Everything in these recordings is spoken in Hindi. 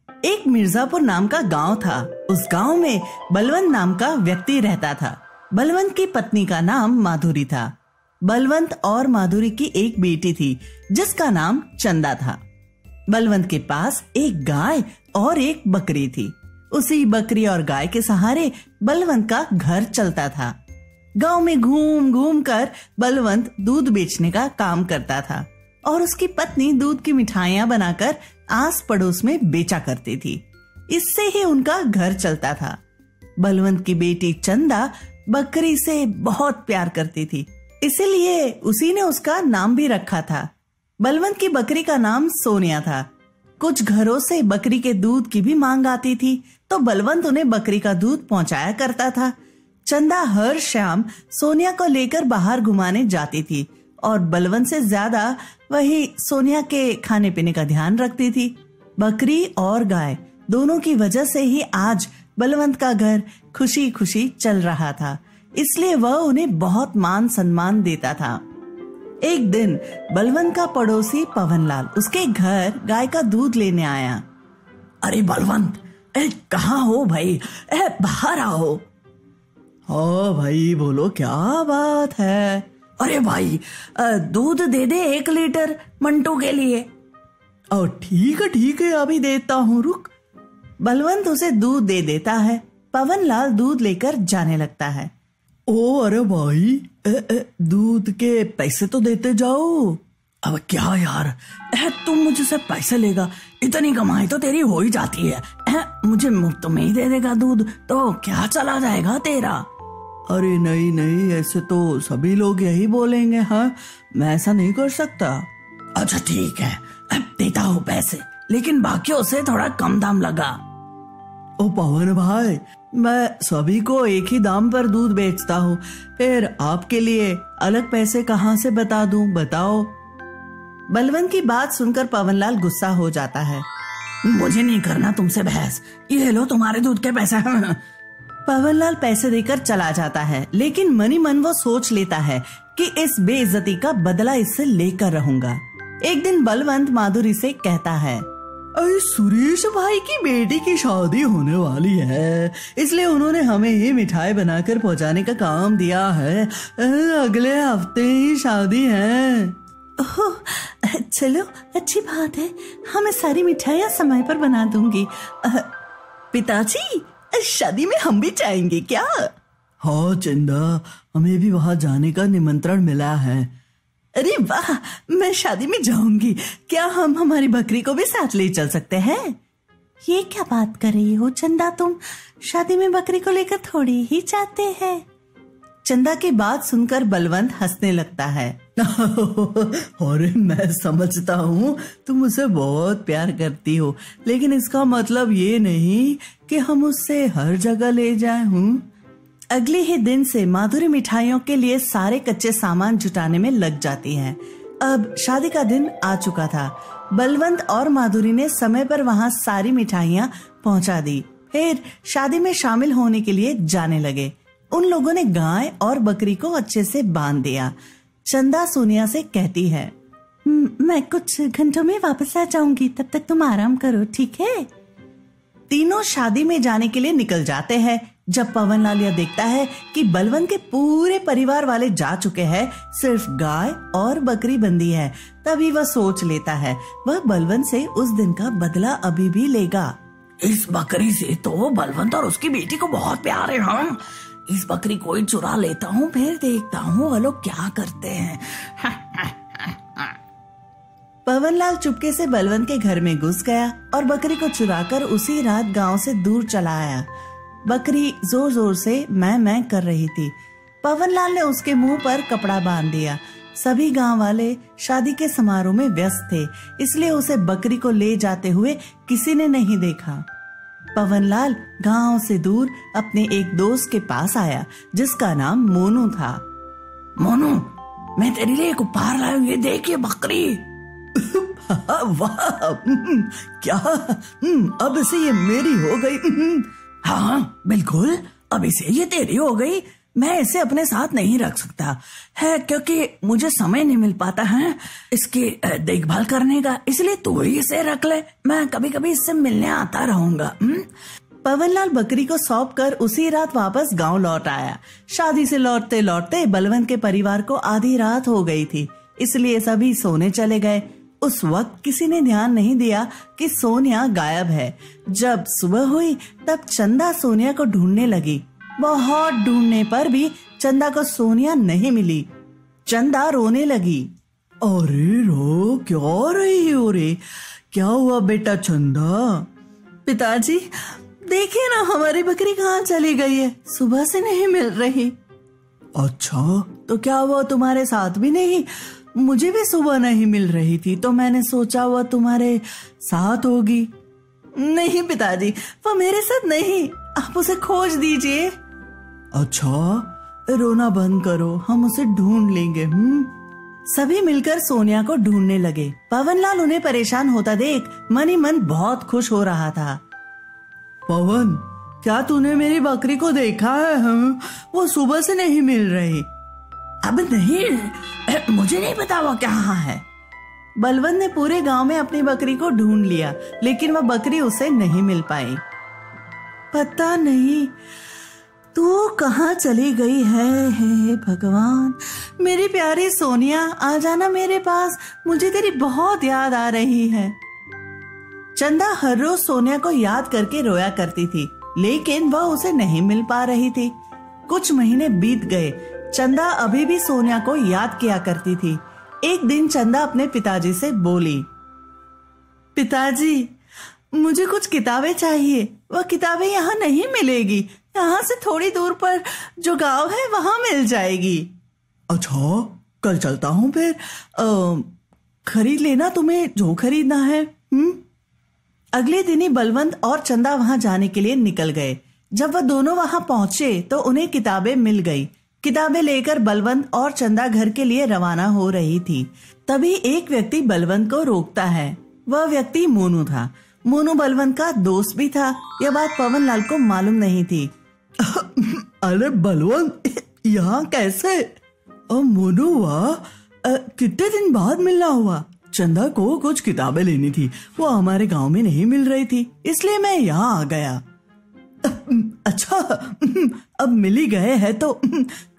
एक मिर्जापुर नाम का गांव था। उस गांव में बलवंत नाम का व्यक्ति रहता था। बलवंत की पत्नी का नाम माधुरी था। बलवंत और माधुरी की एक बेटी थी जिसका नाम चंदा था। बलवंत के पास एक गाय और एक बकरी थी। उसी बकरी और गाय के सहारे बलवंत का घर चलता था। गांव में घूम घूम कर बलवंत दूध बेचने का काम करता था और उसकी पत्नी दूध की मिठाइयां बनाकर आस पड़ोस में बेचा करती थी। इससे ही उनका घर चलता था। बलवंत की बेटी चंदा बकरी से बहुत प्यार करती थी, इसीलिए उसी ने उसका नाम भी रखा था। बलवंत की बकरी का नाम सोनिया था। कुछ घरों से बकरी के दूध की भी मांग आती थी तो बलवंत उन्हें बकरी का दूध पहुंचाया करता था। चंदा हर शाम सोनिया को लेकर बाहर घुमाने जाती थी और बलवंत से ज्यादा वही सोनिया के खाने पीने का ध्यान रखती थी। बकरी और गाय दोनों की वजह से ही आज बलवंत का घर खुशी खुशी चल रहा था, इसलिए वह उन्हें बहुत मान सम्मान देता था। एक दिन बलवंत का पड़ोसी पवनलाल उसके घर गाय का दूध लेने आया। अरे बलवंत, कहाँ हो भाई? बाहर आओ। हाँ भाई, बोलो क्या बात है? अरे भाई, दूध दे दे 1 लीटर मंटू के लिए। ठीक है अभी देता हूँ, रुक। बलवंत उसे दूध दे देता है। पवनलाल दूध लेकर जाने लगता है। ओ अरे भाई, दूध के पैसे तो देते जाओ। अब क्या यार, तुम मुझसे पैसे लेगा? इतनी कमाई तो तेरी हो ही जाती है। मुझे मुफ्त में ही दे देगा दूध तो क्या चला जाएगा तेरा? अरे नहीं, ऐसे तो सभी लोग यही बोलेंगे। हाँ, मैं ऐसा नहीं कर सकता। अच्छा ठीक है, देता हूँ पैसे, लेकिन बाकियों से थोड़ा कम दाम लगा। ओ पवन भाई, मैं सभी को एक ही दाम पर दूध बेचता हूँ, फिर आपके लिए अलग पैसे कहाँ से बता दूं, बताओ। बलवंत की बात सुनकर पवनलाल गुस्सा हो जाता है। मुझे नहीं करना तुमसे बहस, ये लो तुम्हारे दूध के पैसे। पवनलाल पैसे देकर चला जाता है, लेकिन मनी मन वो सोच लेता है कि इस बेइज्जती का बदला इससे लेकर रहूंगा। एक दिन बलवंत माधुरी से कहता है, अरे सुरेश भाई की बेटी की शादी होने वाली है, इसलिए उन्होंने हमें ही मिठाई बनाकर पहुंचाने का काम दिया है। अगले हफ्ते ही शादी है। ओह, चलो अच्छी बात है, हमें सारी मिठाइयाँ समय पर बना दूंगी। पिताजी, शादी में हम भी जाएंगे क्या? हाँ चंदा, हमें भी वहां जाने का निमंत्रण मिला है। अरे वाह, मैं शादी में जाऊंगी। क्या हम हमारी बकरी को भी साथ ले चल सकते हैं? ये क्या बात कर रही हो चंदा, तुम शादी में बकरी को लेकर थोड़ी ही जाते हैं। चंदा की बात सुनकर बलवंत हंसने लगता है। अरे मैं समझता हूँ तुम मुझसे बहुत प्यार करती हो, लेकिन इसका मतलब ये नहीं कि हम उससे हर जगह ले जाएं। हूँ। अगले ही दिन से माधुरी मिठाइयों के लिए सारे कच्चे सामान जुटाने में लग जाती है। अब शादी का दिन आ चुका था। बलवंत और माधुरी ने समय पर वहाँ सारी मिठाइयाँ पहुँचा दी, फिर शादी में शामिल होने के लिए जाने लगे। उन लोगों ने गाय और बकरी को अच्छे से बांध दिया। चंदा सोनिया से कहती है, मैं कुछ घंटों में वापस आ जाऊंगी, तब तक तुम आराम करो, ठीक है? तीनों शादी में जाने के लिए निकल जाते हैं। जब पवनलाल यह देखता है कि बलवंत के पूरे परिवार वाले जा चुके हैं, सिर्फ गाय और बकरी बंदी है, तभी वह सोच लेता है वह बलवंत से उस दिन का बदला अभी भी लेगा। इस बकरी से तो बलवंत और उसकी बेटी को बहुत प्यार है। हाँ, इस बकरी को ही चुरा लेता हूँ, फिर देखता हूँ वो लोग क्या करते हैं। पवनलाल चुपके से बलवंत के घर में घुस गया और बकरी को चुराकर उसी रात गांव से दूर चला आया। बकरी जोर जोर से मैं कर रही थी। पवनलाल ने उसके मुंह पर कपड़ा बांध दिया। सभी गांव वाले शादी के समारोह में व्यस्त थे, इसलिए उसे बकरी को ले जाते हुए किसी ने नहीं देखा। पवनलाल गांव से दूर अपने एक दोस्त के पास आया जिसका नाम मोनू था। मोनू, मैं तेरे लिए एक उपहार लाया हूं, ये देख ये बकरी। वाह, क्या अब से ये मेरी हो गई? हाँ बिल्कुल, अब इसे ये तेरी हो गई। मैं इसे अपने साथ नहीं रख सकता है क्योंकि मुझे समय नहीं मिल पाता है इसकी देखभाल करने का, इसलिए तू ही इसे रख ले, मैं कभी कभी इससे मिलने आता रहूंगा। पवनलाल बकरी को सौंप कर उसी रात वापस गांव लौट आया। शादी से लौटते लौटते बलवंत के परिवार को आधी रात हो गई थी, इसलिए सभी सोने चले गए। उस वक्त किसी ने ध्यान नहीं दिया कि सोनिया गायब है। जब सुबह हुई तब चंदा सोनिया को ढूंढने लगी। बहुत ढूंढने पर भी चंदा को सोनिया नहीं मिली। चंदा रोने लगी। अरे रो क्यों रही हो रे, क्या हुआ बेटा चंदा? पिताजी देखिए ना, हमारी बकरी कहाँ चली गई है, सुबह से नहीं मिल रही। अच्छा, तो क्या वो तुम्हारे साथ भी नहीं? मुझे भी सुबह नहीं मिल रही थी तो मैंने सोचा वो तुम्हारे साथ होगी। नहीं पिताजी, वो मेरे साथ नहीं, आप उसे खोज दीजिए। अच्छा, रोना बंद करो, हम उसे ढूंढ लेंगे। सभी मिलकर सोनिया को ढूंढने लगे। पवनलाल उन्हें परेशान होता देख मन ही मन बहुत खुश हो रहा था। पवन, क्या तूने मेरी बकरी को देखा है? वो सुबह से नहीं मिल रही। अब नहीं, मुझे नहीं पता वो कहाँ है। बलवंत ने पूरे गांव में अपनी बकरी को ढूंढ लिया, लेकिन वह बकरी उसे नहीं मिल पाई। पता नहीं तू कहाँ चली गई है, हे भगवान। मेरी प्यारी सोनिया, आ जाना मेरे पास, मुझे तेरी बहुत याद आ रही है। चंदा हर रोज सोनिया को याद करके रोया करती थी, लेकिन वह उसे नहीं मिल पा रही थी। कुछ महीने बीत गए, चंदा अभी भी सोनिया को याद किया करती थी। एक दिन चंदा अपने पिताजी से बोली, पिताजी मुझे कुछ किताबें चाहिए, वह किताबें यहाँ नहीं मिलेगी, यहाँ से थोड़ी दूर पर जो गांव है वहां मिल जाएगी। अच्छा, कल चलता हूँ फिर, खरीद लेना तुम्हें जो खरीदना है। अगले दिन ही बलवंत और चंदा वहां जाने के लिए निकल गए। जब वह दोनों वहां पहुंचे तो उन्हें किताबें मिल गई। किताबें लेकर बलवंत और चंदा घर के लिए रवाना हो रही थी। तभी एक व्यक्ति बलवंत को रोकता है। वह व्यक्ति मोनू था। मोनू बलवंत का दोस्त भी था। यह बात पवनलाल को मालूम नहीं थी। अरे बलवंत, यहाँ कैसे? मोनू वाह, कितने दिन बाद मिलना हुआ। चंदा को कुछ किताबें लेनी थी, वो हमारे गांव में नहीं मिल रही थी, इसलिए मैं यहाँ आ गया। अच्छा, अब मिल ही गए हैं तो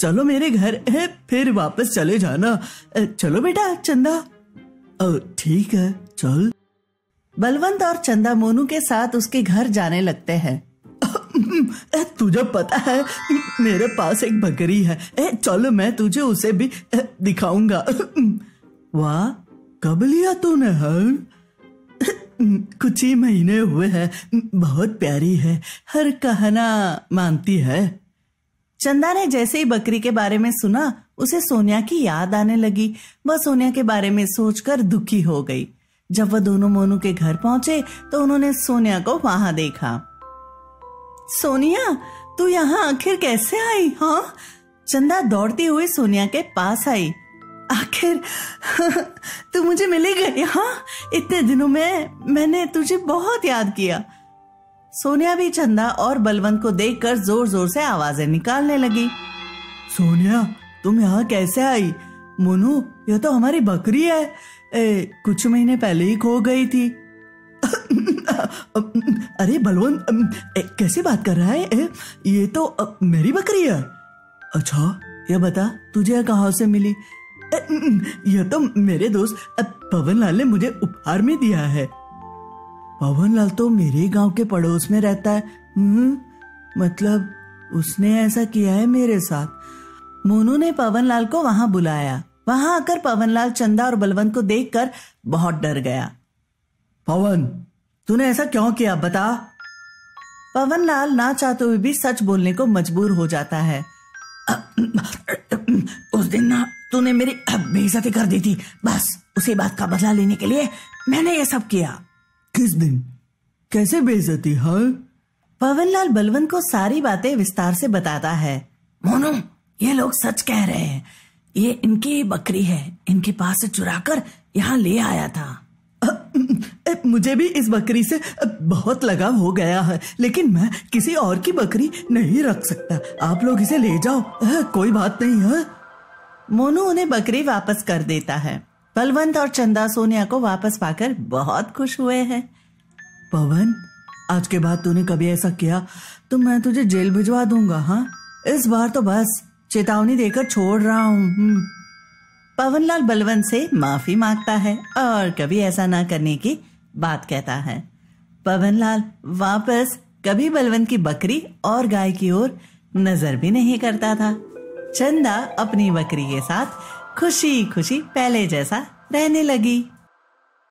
चलो मेरे घर है, फिर वापस चले जाना। चलो बेटा चंदा। ठीक है, चल। बलवंत और चंदा मोनू के साथ उसके घर जाने लगते हैं। तुझे पता है मेरे पास एक बकरी है, चलो मैं तुझे उसे भी दिखाऊंगा। वाह, कब लिया तूने? कुछ ही महीने हुए हैं, बहुत प्यारी है, हर कहना मानती है। चंदा ने जैसे ही बकरी के बारे में सुना, उसे सोनिया की याद आने लगी। वह सोनिया के बारे में सोचकर दुखी हो गई। जब वह दोनों मोनू के घर पहुंचे तो उन्होंने सोनिया को वहां देखा। सोनिया, तू यहाँ आखिर कैसे आई? हाँ, चंदा दौड़ती हुई सोनिया के पास आई। आखिर तू मुझे मिली गई। हाँ, इतने दिनों में मैंने तुझे बहुत याद किया। सोनिया भी चंदा और बलवंत को देखकर जोर जोर से आवाजें निकालने लगी। सोनिया, तुम यहाँ कैसे आई? मोनू, यह तो हमारी बकरी है, कुछ महीने पहले ही खो गई थी। अरे बलवंत, कैसे बात कर रहा है? ये तो मेरी बकरी है। अच्छा, यह बता तुझे कहाँ से मिली? यह तो मेरे दोस्त पवनलाल ने मुझे उपहार में दिया है। पवनलाल तो मेरे गांव के पड़ोस में रहता है। मतलब उसने ऐसा किया है मेरे साथ। मोनू ने पवनलाल को वहां बुलाया। वहां आकर पवनलाल चंदा और बलवंत को देखकर बहुत डर गया। पवन, तूने ऐसा क्यों किया, बता। पवनलाल ना चाहते हुए भी सच बोलने को मजबूर हो जाता है। उस दिन ना तूने मेरी बेइज्जती कर दी थी, बस उसी बात का बदला लेने के लिए मैंने ये सब किया। किस दिन? कैसे बेइज्जती? हाँ, पवनलाल बलवंत को सारी बातें विस्तार से बताता है। मोनू, ये लोग सच कह रहे हैं, ये इनकी बकरी है, इनके पास से चुराकर यहाँ ले आया था। मुझे भी इस बकरी से बहुत लगाव हो गया है, लेकिन मैं किसी और की बकरी नहीं रख सकता। आप लोग इसे ले जाओ, कोई बात नहीं है। मोनू उन्हें बकरी वापस कर देता है। बलवंत और चंदा सोनिया को वापस पाकर बहुत खुश हुए हैं। पवन, आज के बाद तूने कभी ऐसा किया तो मैं तुझे जेल भिजवा दूंगा। हाँ, इस बार तो बस चेतावनी देकर छोड़ रहा हूँ। पवनलाल बलवंत से माफी मांगता है और कभी ऐसा ना करने की बात कहता है। पवनलाल वापस कभी बलवंत की बकरी और गाय की ओर नजर भी नहीं करता था। चंदा अपनी बकरी के साथ खुशी खुशी पहले जैसा रहने लगी।